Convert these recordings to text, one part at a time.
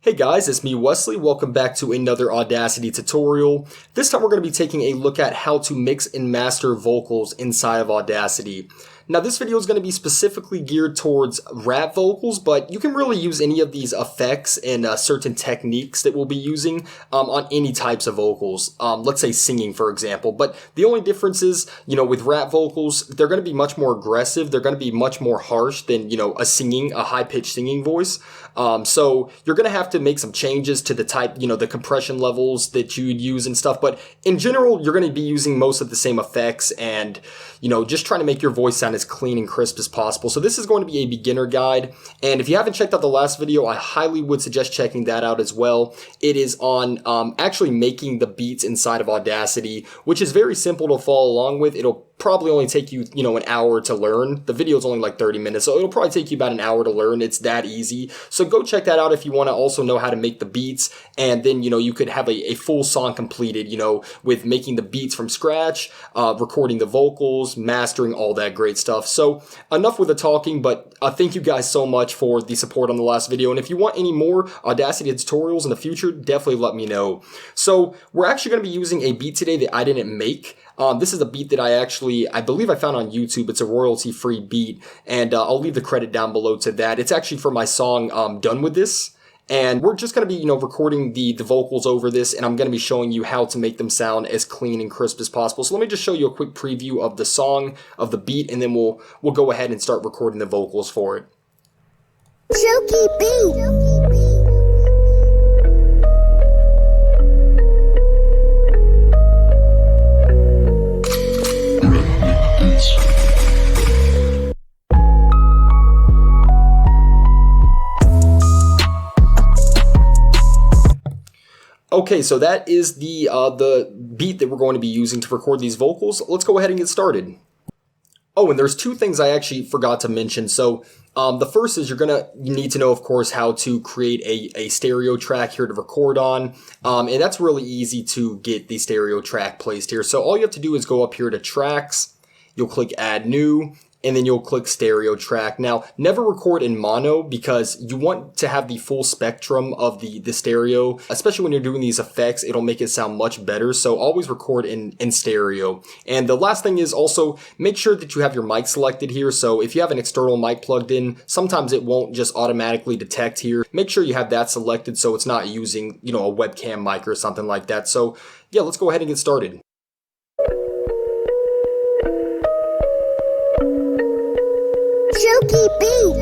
Hey guys, it's me Wesley. Welcome back to another Audacity tutorial. This time we're going to be taking a look at how to mix and master vocals inside of Audacity. Now this video is going to be specifically geared towards rap vocals, but you can really use any of these effects and certain techniques that we'll be using on any types of vocals. Let's say singing, for example. But the only difference is, with rap vocals, they're going to be much more aggressive. They're going to be much more harsh than, a high-pitched singing voice. So you're going to have to make some changes to the type, the compression levels that you'd use and stuff. But in general, you're going to be using most of the same effects and, just trying to make your voice sound as clean and crisp as possible. So this is going to be a beginner guide. And if you haven't checked out the last video, I highly would suggest checking that out as well. It is on actually making the beats inside of Audacity, which is very simple to follow along with. It'll probably only take you, an hour to learn. The video is only like 30 minutes, so it'll probably take you about an hour to learn. It's that easy. So go check that out if you want to also know how to make the beats. And then, you could have a full song completed, with making the beats from scratch, recording the vocals, mastering, all that great stuff. So enough with the talking, but thank you guys so much for the support on the last video. And if you want any more Audacity tutorials in the future, definitely let me know. So we're actually going to be using a beat today that I didn't make. This is a beat that I believe I found on YouTube. It's a royalty-free beat, and I'll leave the credit down below to that. It's actually for my song, Done With This. And we're just going to be, recording the vocals over this, and I'm going to be showing you how to make them sound as clean and crisp as possible. So let me just show you a quick preview of the song, of the beat, and then we'll go ahead and start recording the vocals for it. Chuki beat. Okay, so that is the beat that we're going to be using to record these vocals. Let's go ahead and get started. Oh, and there's two things I actually forgot to mention. So the first is you need to know, of course, how to create a stereo track here to record on. And that's really easy to get the stereo track placed here. So all you have to do is go up here to Tracks, you'll click Add New, and then you'll click stereo track. Now, never record in mono because you want to have the full spectrum of the stereo, especially when you're doing these effects. It'll make it sound much better. So always record in stereo. And the last thing is also make sure that you have your mic selected here. So if you have an external mic plugged in, sometimes it won't just automatically detect here. Make sure you have that selected so it's not using, a webcam mic or something like that. So yeah, let's go ahead and get started. Chuki beat.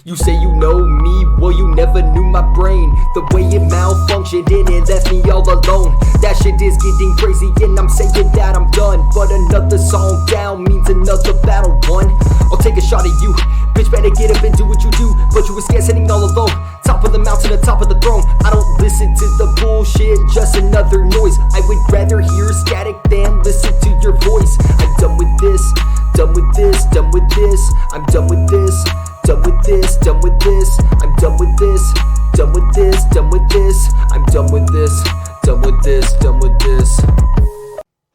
You say you know me, well you never knew my brain. The way it malfunctioned and it left me all alone. That shit is getting crazy and I'm saying that I'm done. But another song down means another battle won. I'll take a shot at you, bitch better get up and do what you do. But you were scared sitting all alone, top of the mountain, the top of the throne. I don't listen to the bullshit, just another noise. I would rather hear static than listen to your voice. I'm done with this, done with this, done with this. I'm done with this. Done with this, done with this, I'm done with this, done with this, done with this, I'm done with this, done with this, done with this.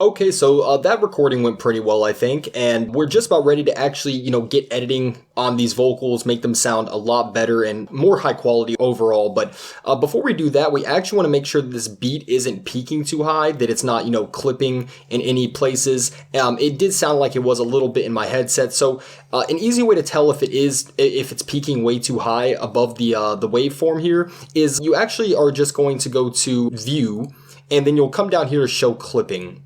Okay, so that recording went pretty well, I think, and we're just about ready to actually, get editing on these vocals, make them sound a lot better and more high quality overall. But before we do that, we actually want to make sure that this beat isn't peaking too high, that it's not, clipping in any places. It did sound like it was a little bit in my headset, so an easy way to tell if it's peaking way too high above the waveform here is you actually are just going to go to View, and then you'll come down here to Show Clipping.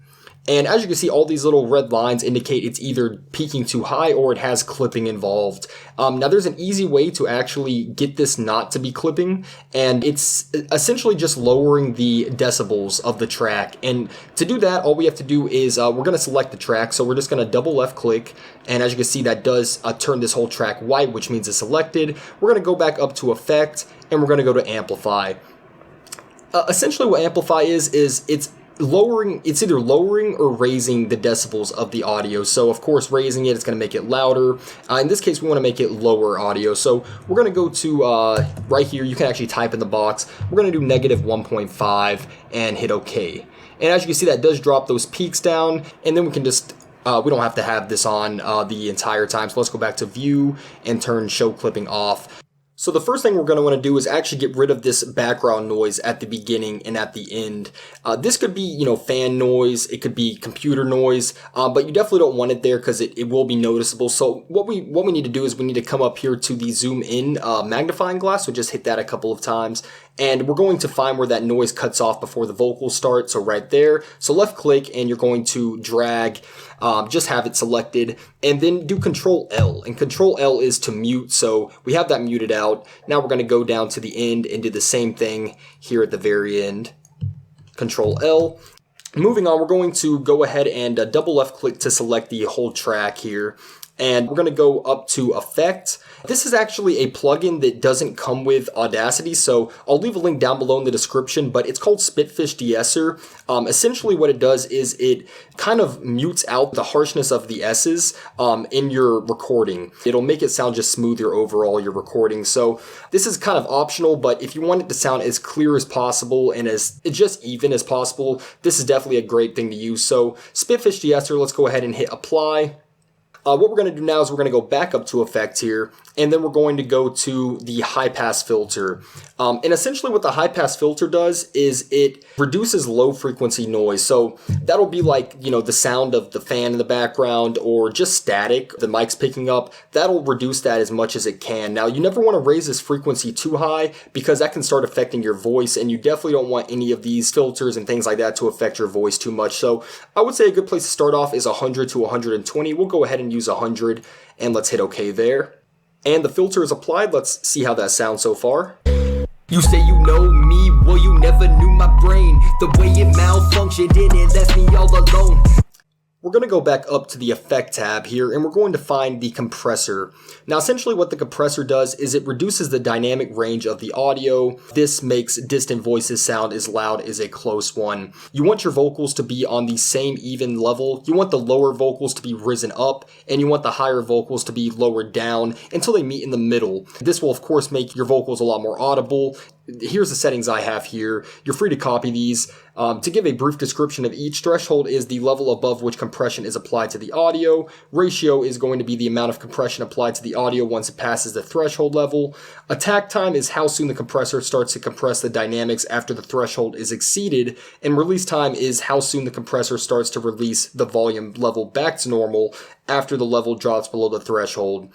And as you can see, all these little red lines indicate it's either peaking too high or it has clipping involved. Now there's an easy way to actually get this not to be clipping, and it's essentially just lowering the decibels of the track. And to do that, all we have to do is we're going to select the track. So we're just going to double left click, and as you can see, that does turn this whole track white, which means it's selected. We're going to go back up to Effect, and we're going to go to Amplify. Essentially what Amplify is it's either lowering or raising the decibels of the audio. So of course raising it's going to make it louder. In this case we want to make it lower audio. So we're going to go to right here, you can actually type in the box. We're going to do -1.5 and hit OK. And as you can see, that does drop those peaks down, and then we can just we don't have to have this on the entire time. So let's go back to view and turn show clipping off. So the first thing we're going to want to do is actually get rid of this background noise at the beginning and at the end. This could be, you know, fan noise, it could be computer noise, but you definitely don't want it there because it will be noticeable. So what we need to do is we need to come up here to the zoom in magnifying glass. So just hit that a couple of times. And we're going to find where that noise cuts off before the vocals start. So right there. So left click and you're going to drag, just have it selected, and then do Control L. And Control L is to mute. So we have that muted out. Now we're going to go down to the end and do the same thing here at the very end. Control L. Moving on, we're going to go ahead and double left click to select the whole track here. And we're going to go up to Effect. This is actually a plugin that doesn't come with Audacity, so I'll leave a link down below in the description, but it's called Spitfish De-esser. Essentially what it does is it kind of mutes out the harshness of the S's in your recording. It'll make it sound just smoother overall, your recording. So this is kind of optional, but if you want it to sound as clear as possible and as just even as possible, this is definitely a great thing to use. So Spitfish De-esser, let's go ahead and hit apply. What we're going to do now is we're going to go back up to effect here, and then we're going to go to the high pass filter. And essentially what the high pass filter does is it reduces low frequency noise. So that'll be like, you know, the sound of the fan in the background or just static the mic's picking up. That'll reduce that as much as it can. Now you never want to raise this frequency too high because that can start affecting your voice, and you definitely don't want any of these filters and things like that to affect your voice too much. So I would say a good place to start off is 100 to 120. We'll go ahead and use 100 and let's hit OK there. And the filter is applied. Let's see how that sounds so far. You say you know me, well you never knew my brain. The way it malfunctioned and it left me all alone. We're going to go back up to the effect tab here, and we're going to find the compressor. Now essentially what the compressor does is it reduces the dynamic range of the audio. This makes distant voices sound as loud as a close one. You want your vocals to be on the same even level. You want the lower vocals to be risen up, and you want the higher vocals to be lowered down until they meet in the middle. This will of course make your vocals a lot more audible. Here's the settings I have here. You're free to copy these. To give a brief description of each, threshold is the level above which compression is applied to the audio. Ratio is going to be the amount of compression applied to the audio once it passes the threshold level. Attack time is how soon the compressor starts to compress the dynamics after the threshold is exceeded. And release time is how soon the compressor starts to release the volume level back to normal after the level drops below the threshold.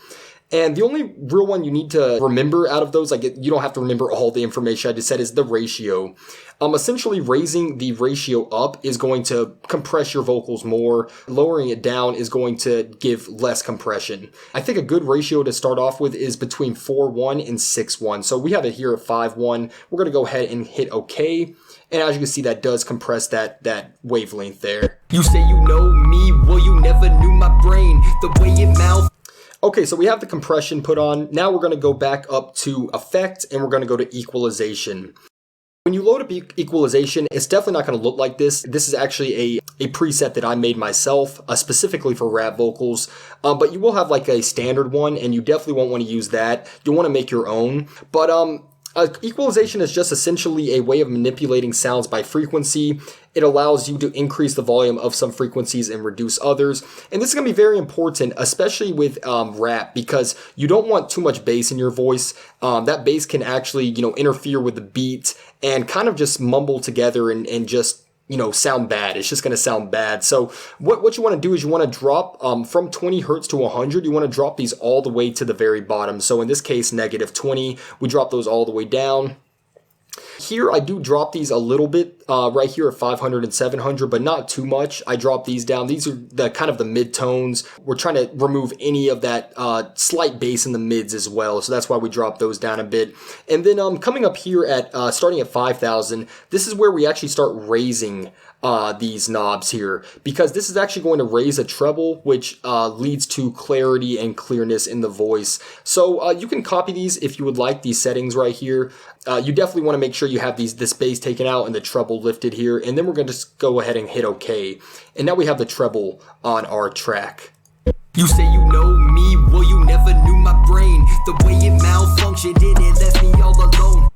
And the only real one you need to remember out of those, like you don't have to remember all the information I just said, is the ratio. Essentially raising the ratio up is going to compress your vocals more. Lowering it down is going to give less compression. I think a good ratio to start off with is between 4:1 and 6:1. So we have it here at 5:1. We're going to go ahead and hit OK. And as you can see, that does compress that wavelength there. You say you know me, well you never knew my brain. The way it Okay, so we have the compression put on. Now we're going to go back up to effect, and we're going to go to equalization. When you load up equalization, it's definitely not going to look like this. This is actually a preset that I made myself, specifically for rap vocals. But you will have like a standard one, and you definitely won't want to use that. You'll want to make your own. But equalization is just essentially a way of manipulating sounds by frequency. It allows you to increase the volume of some frequencies and reduce others. And this is going to be very important, especially with rap, because you don't want too much bass in your voice. That bass can actually, interfere with the beat and kind of just mumble together and just, sound bad. It's just going to sound bad. So what you want to do is you want to drop from 20 hertz to 100. You want to drop these all the way to the very bottom. So in this case, -20. We drop those all the way down. Here I do drop these a little bit right here at 500 and 700, but not too much. I drop these down. These are the kind of the mid-tones. We're trying to remove any of that slight bass in the mids as well, so that's why we drop those down a bit. And then coming up here at starting at 5,000, this is where we actually start raising these knobs here, because this is actually going to raise a treble, which leads to clarity and clearness in the voice. So you can copy these if you would like, these settings right here. You definitely want to make sure you have this bass taken out and the treble lifted here, and then we're going to just go ahead and hit OK. And now we have the treble on our track. You say you know me, well you never knew my brain. The way it malfunctioned and it left me all alone.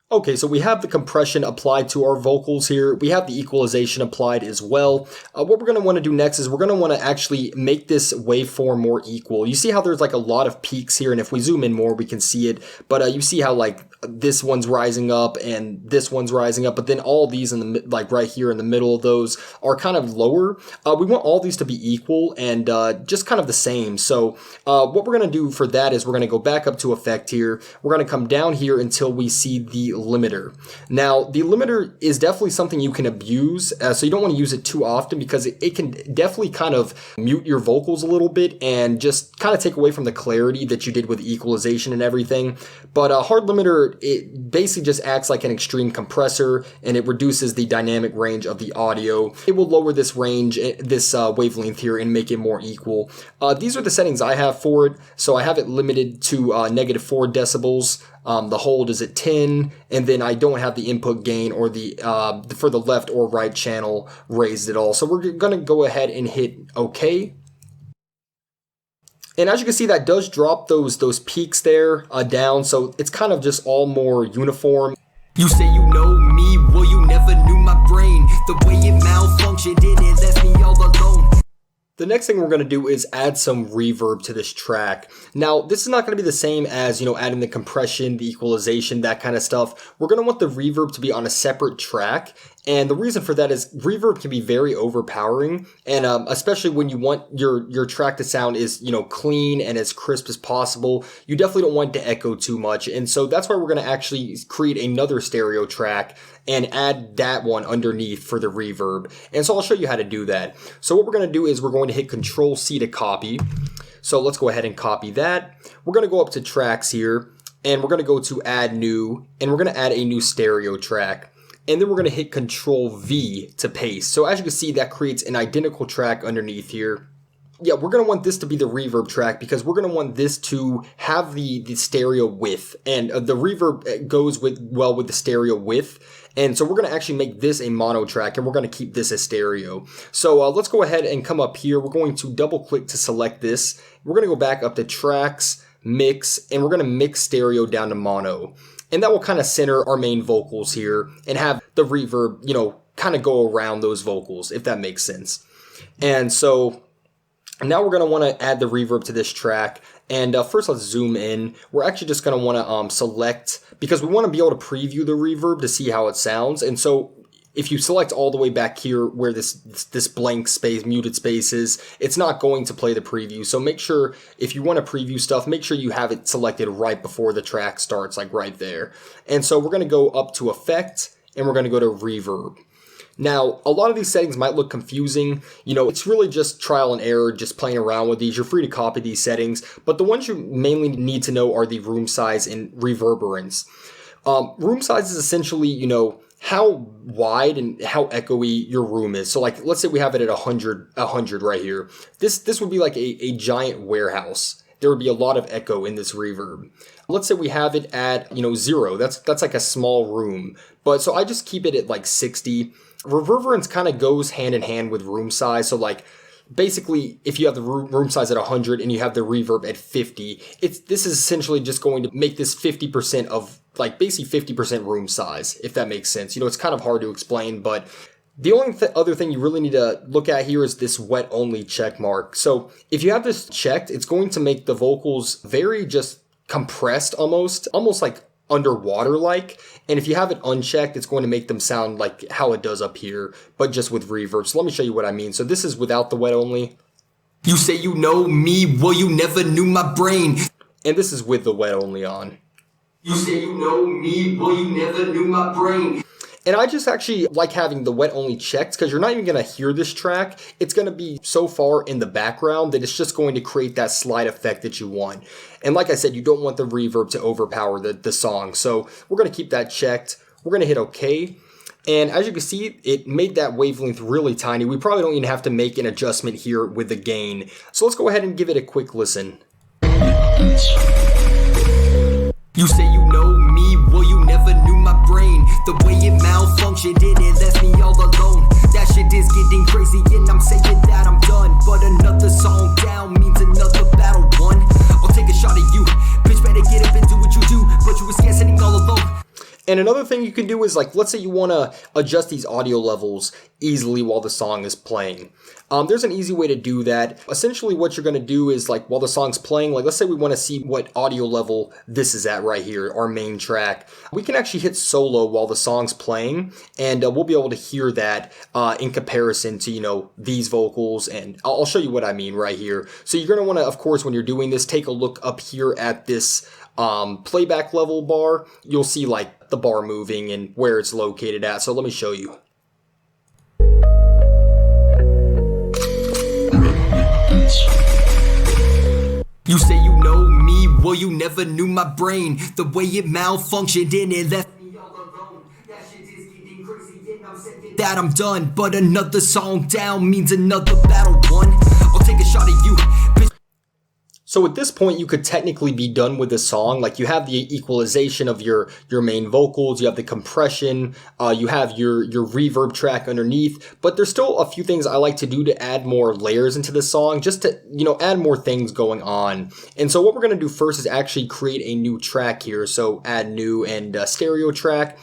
Okay, so we have the compression applied to our vocals here. We have the equalization applied as well. What we're going to want to do next is we're going to want to actually make this waveform more equal. You see how there's like a lot of peaks here, and if we zoom in more, we can see it. But you see how like this one's rising up and this one's rising up, but then all these in the like right here in the middle of those are kind of lower. We want all these to be equal and just kind of the same. So what we're going to do for that is we're going to go back up to effect here. We're going to come down here until we see the limiter. Now, the limiter is definitely something you can abuse, so you don't want to use it too often because it can definitely kind of mute your vocals a little bit and just kind of take away from the clarity that you did with equalization and everything. But a hard limiter, it basically just acts like an extreme compressor and it reduces the dynamic range of the audio. It will lower this range, this wavelength here, and make it more equal. These are the settings I have for it. So I have it limited to -4 decibels. The hold is at 10, and then I don't have the input gain or the for the left or right channel raised at all. So we're going to go ahead and hit OK. And as you can see, that does drop those peaks there down, so it's kind of just all more uniform. You say you know me, well you never knew my brain. The way it malfunctioned and it left me all alone. The next thing we're going to do is add some reverb to this track. Now, this is not going to be the same as, adding the compression, the equalization, that kind of stuff. We're going to want the reverb to be on a separate track. And the reason for that is reverb can be very overpowering. And especially when you want your track to sound as, clean and as crisp as possible, you definitely don't want it to echo too much. And so that's why we're going to actually create another stereo track and add that one underneath for the reverb. And so I'll show you how to do that. So what we're going to do is we're going to hit Control C to copy. So let's go ahead and copy that. We're going to go up to tracks here and we're going to go to add new, and we're going to add a new stereo track. And then we're going to hit Control V to paste. So as you can see, that creates an identical track underneath here. Yeah, we're going to want this to be the reverb track because we're going to want this to have the stereo width, and the reverb goes well with the stereo width. And so we're going to actually make this a mono track and we're going to keep this as stereo. So let's go ahead and come up here. We're going to double click to select this. We're going to go back up to tracks, mix, and we're going to mix stereo down to mono. And that will kind of center our main vocals here and have the reverb, kind of go around those vocals, if that makes sense. And so now we're going to want to add the reverb to this track. And first let's zoom in. We're actually just going to want to select, because we want to be able to preview the reverb to see how it sounds. And so if you select all the way back here where this blank space, muted space is, it's not going to play the preview. So make sure, if you want to preview stuff, make sure you have it selected right before the track starts, like right there. And so we're going to go up to Effect, and we're going to go to Reverb. Now, a lot of these settings might look confusing. It's really just trial and error, just playing around with these. You're free to copy these settings, but the ones you mainly need to know are the room size and reverberance. Room size is essentially, how wide and how echoey your room is. So like, let's say we have it at 100 right here. This would be like a giant warehouse. There would be a lot of echo in this reverb. Let's say we have it at, 0. That's like a small room. But so I just keep it at like 60. Reverberance kind of goes hand in hand with room size. So like, basically, if you have the room size at 100 and you have the reverb at 50, this is essentially just going to make this 50% of, like, basically 50% room size, if that makes sense. It's kind of hard to explain, but the only other thing you really need to look at here is this wet only check mark. So if you have this checked, it's going to make the vocals very just compressed almost like underwater-like. And if you have it unchecked, it's going to make them sound like how it does up here, but just with reverb. So let me show you what I mean. So this is without the wet only. You say you know me, well you never knew my brain. And this is with the wet only on. You say you know me, well you never knew my brain. And I just actually like having the wet only checked because you're not even going to hear this track. It's going to be so far in the background that it's just going to create that slide effect that you want. And like I said, you don't want the reverb to overpower the song. So we're going to keep that checked. We're going to hit OK. And as you can see, it made that wavelength really tiny. We probably don't even have to make an adjustment here with the gain. So let's go ahead and give it a quick listen. You say you know me, well you never knew my brain. The way it malfunctioned and it left me all alone. That shit is getting crazy and I'm saying that I'm done. But another song down means another battle won. I'll take a shot at you, bitch better get up and do what you do. But you were scared sitting all alone. And And another thing you can do is, like, let's say you want to adjust these audio levels easily while the song is playing. There's an easy way to do that. Essentially what you're going to do is, like, while the song's playing, like, let's say we want to see what audio level this is at right here, our main track. We can actually hit solo while the song's playing, and we'll be able to hear that in comparison to, you know, these vocals. And I'll show you what I mean right here. So you're going to want to, of course, when you're doing this, take a look up here at this playback level bar. You'll see, like, the bar moving and where it's located at. So let me show you. You say you know me, well you never knew my brain. The way it malfunctioned and it left me all alone. That shit is getting crazy and I'm saying that I'm done. But another song down means another battle won. I'll take a shot at you, bitch. So at this point, you could technically be done with the song. Like, you have the equalization of your main vocals, you have the compression, you have your reverb track underneath, but there's still a few things I like to do to add more layers into the song, just to, you know, add more things going on. And so what we're going to do first is actually create a new track here. So add new and stereo track.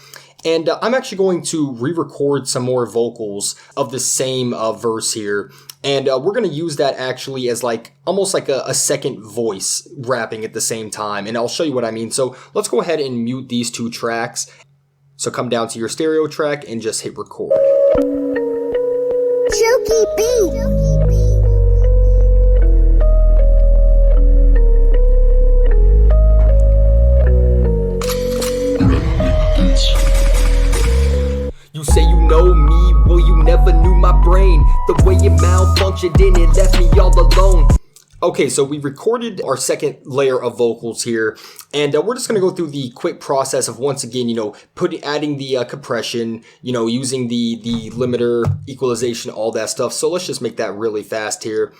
And I'm actually going to re-record some more vocals of the same verse here. And we're going to use that actually as, like, almost like a second voice rapping at the same time. And I'll show you what I mean. So let's go ahead and mute these two tracks. So come down to your stereo track and just hit record. Chuki beat. You say you know me, well you never knew my brain. The way it malfunctioned and it left me all alone. Okay, so we recorded our second layer of vocals here, and we're just going to go through the quick process of, once again, you know, adding the compression, you know, using the limiter, equalization, all that stuff. So let's just make that really fast here.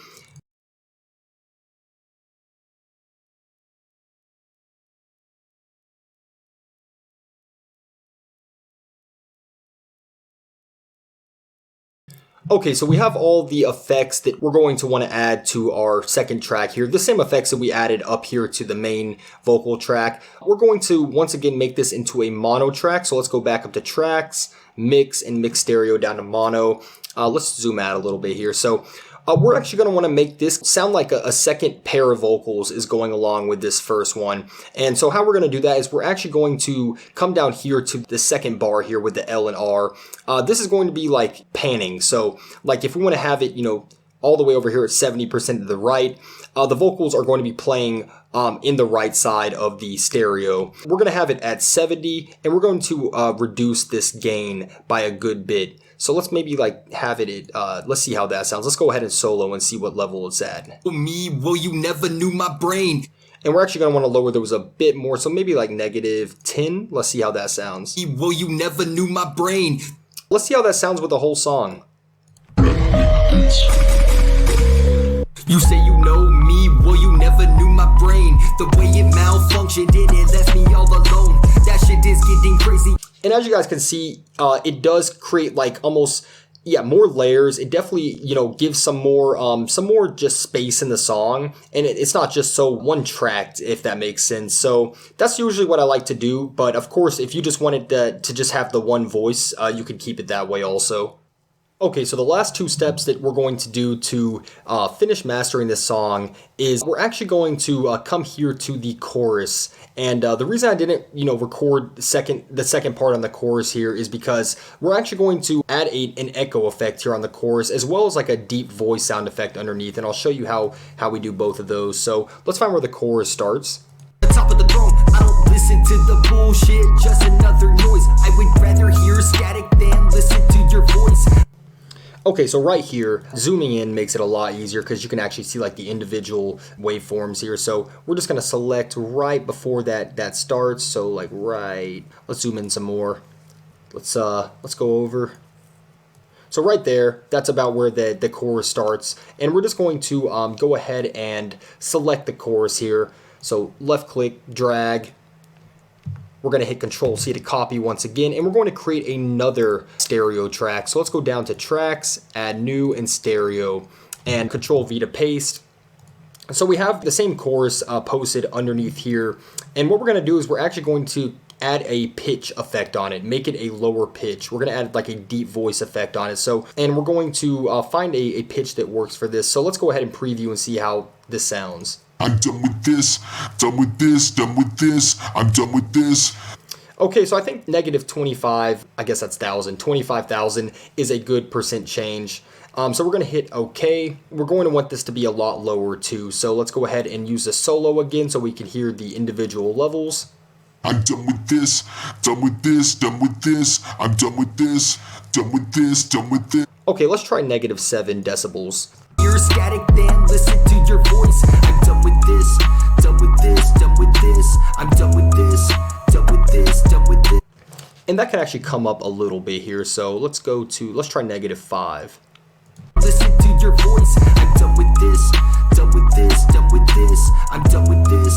Okay, so we have all the effects that we're going to want to add to our second track here. The same effects that we added up here to the main vocal track. We're going to, once again, make this into a mono track. So let's go back up to tracks, mix, and mix stereo down to mono. Let's zoom out a little bit here. So we're actually going to want to make this sound like a second pair of vocals is going along with this first one. And so how we're going to do that is we're actually going to come down here to the second bar here with the L and R. This is going to be like panning. So like if we want to have it, you know, all the way over here at 70% to the right, the vocals are going to be playing in the right side of the stereo. We're going to have it at 70, and we're going to reduce this gain by a good bit. So let's maybe like have it at, let's see how that sounds. Let's go ahead and solo and see what level it's at. Me, well you never knew my brain. And we're actually going to want to lower those a bit more, so maybe like -10. Let's see how that sounds. Well you never knew my brain. Let's see how that sounds with the whole song. You say you know me, well you never knew my brain. The way it malfunctioned and it left me all alone. That shit is getting crazy. And as you guys can see, it does create like almost, yeah, more layers. It definitely, you know, gives some more just space in the song, and it's not just so one-tracked, if that makes sense. So that's usually what I like to do. But of course, if you just wanted to just have the one voice, you could keep it that way also. Okay, so the last two steps that we're going to do to finish mastering this song is we're actually going to come here to the chorus. And the reason I didn't, you know, record the second part on the chorus here is because we're actually going to add an echo effect here on the chorus, as well as like a deep voice sound effect underneath. And I'll show you how we do both of those. So let's find where the chorus starts. The top of the throne, I don't listen to the bullshit, just another noise. I would rather hear static than listen to your voice. Okay, so right here, zooming in makes it a lot easier because you can actually see like the individual waveforms here. So we're just gonna select right before that starts. So like right, let's zoom in some more. Let's go over. So right there, that's about where the chorus starts. And we're just going to go ahead and select the chorus here. So left click, drag. We're going to hit Control-C to copy once again, and we're going to create another stereo track. So let's go down to Tracks, Add New, and Stereo, and Control-V to paste. So we have the same chorus posted underneath here, and what we're going to do is we're actually going to add a pitch effect on it, make it a lower pitch. We're going to add like a deep voice effect on it. So, and we're going to find a pitch that works for this. So let's go ahead and preview and see how this sounds. I'm done with this, done with this, done with this, I'm done with this. Okay, so I think -25, I guess that's 1,000, 25,000 is a good percent change. So we're going to hit OK. We're going to want this to be a lot lower too. So let's go ahead and use the solo again so we can hear the individual levels. I'm done with this, done with this, done with this, I'm done with this, done with this, done with this. Okay, let's try -7 decibels. You're static, then listen to your voice. I'm done with this, done with this, done with this. I'm done with this, done with this, done with this. And that can actually come up a little bit here. So let's try -5. Listen to your voice. I'm done with this, done with this, done with this. I'm done with this,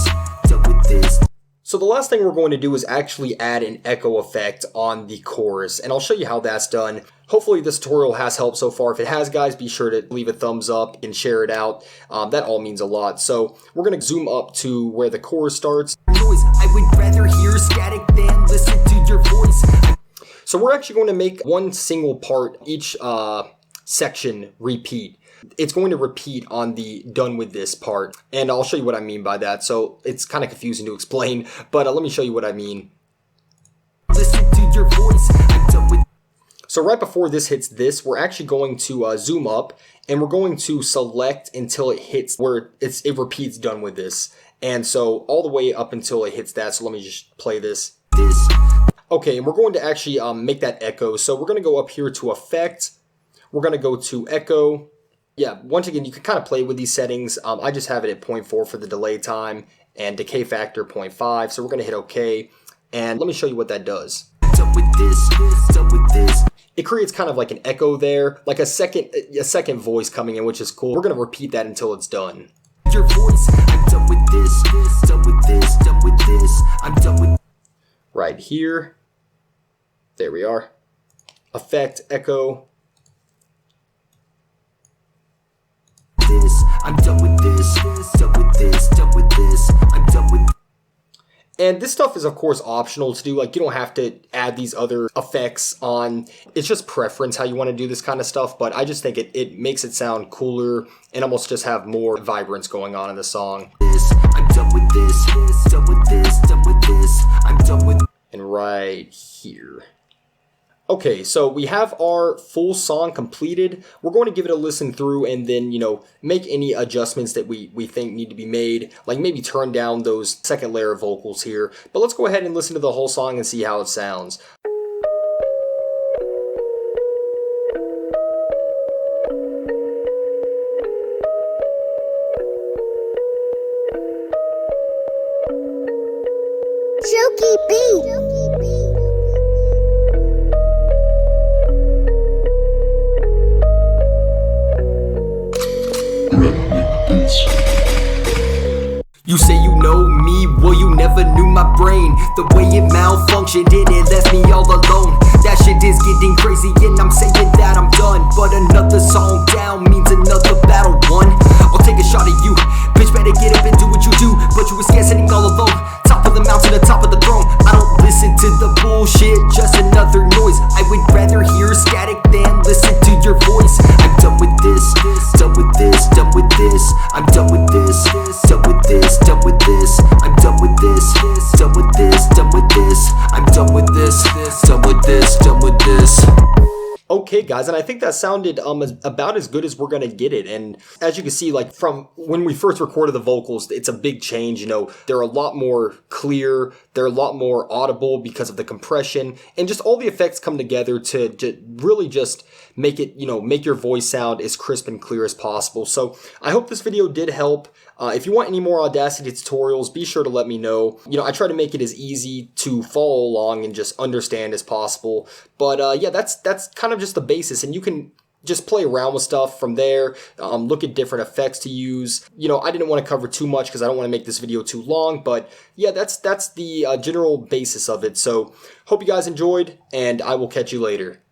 done with this. So the last thing we're going to do is actually add an echo effect on the chorus, and I'll show you how that's done. Hopefully this tutorial has helped so far. If it has, guys, be sure to leave a thumbs up and share it out. That all means a lot. So we're going to zoom up to where the chorus starts. Noise. I would rather hear static than listen to your voice. So we're actually going to make one single part, each section repeat. It's going to repeat on the done with this part, and I'll show you what I mean by that. So it's kind of confusing to explain, but let me show you what I mean. Listen to your voice. I'm done with. So right before this hits this, we're actually going to zoom up, and we're going to select until it hits where it repeats done with this. And so all the way up until it hits that. So let me just play this. Okay, and we're going to actually make that echo. So we're going to go up here to effect. We're going to go to echo. Yeah, once again, you can kind of play with these settings. I just have it at 0.4 for the delay time and decay factor 0.5. So we're going to hit OK. And let me show you what that does. Done with this, done with this. It creates kind of like an echo there, like a second voice coming in, which is cool. We're going to repeat that until it's done. Your voice. I'm done with this, done with this, done with this. I'm done with. Right here. There we are. Effect, echo. I'm done with this, done with this, done with this. I'm done with. And this stuff is of course optional to do. Like, you don't have to add these other effects on. It's just preference how you want to do this kind of stuff. But I just think it makes it sound cooler and almost just have more vibrance going on in the song. I'm done with this, done with this, done with this. I'm done with. And right here. Okay, so we have our full song completed. We're going to give it a listen through and then, make any adjustments that we think need to be made. Like maybe turn down those second layer of vocals here. But let's go ahead and listen to the whole song and see how it sounds. Chuki beat. You say you know me, well you never knew my brain. The way it malfunctioned and it left me all alone. That shit is getting crazy and I'm saying that I'm done. But another song down means another battle won. I'll take a shot at you, bitch better get up and do what you do. But you were scared sitting all alone, top of the mountain, the top of the throne. I don't listen to the bullshit, just another noise. I would rather hear static than listen to your voice. I'm done with this, done with this, done with this. I'm done with this, done with this, done with this. I'm done with this, done with this, done with this. I'm done with this, done with this, done with this. Okay, guys, and I think that sounded about as good as we're gonna get it. And as you can see, like from when we first recorded the vocals, it's a big change. They're a lot more clear, they're a lot more audible because of the compression, and just all the effects come together to really just make it, make your voice sound as crisp and clear as possible. So I hope this video did help. If you want any more Audacity tutorials, be sure to let me know. I try to make it as easy to follow along and just understand as possible. But yeah, that's kind of just the basis, and you can just play around with stuff from there, look at different effects to use. I didn't want to cover too much because I don't want to make this video too long, but yeah, that's the general basis of it. So hope you guys enjoyed, and I will catch you later.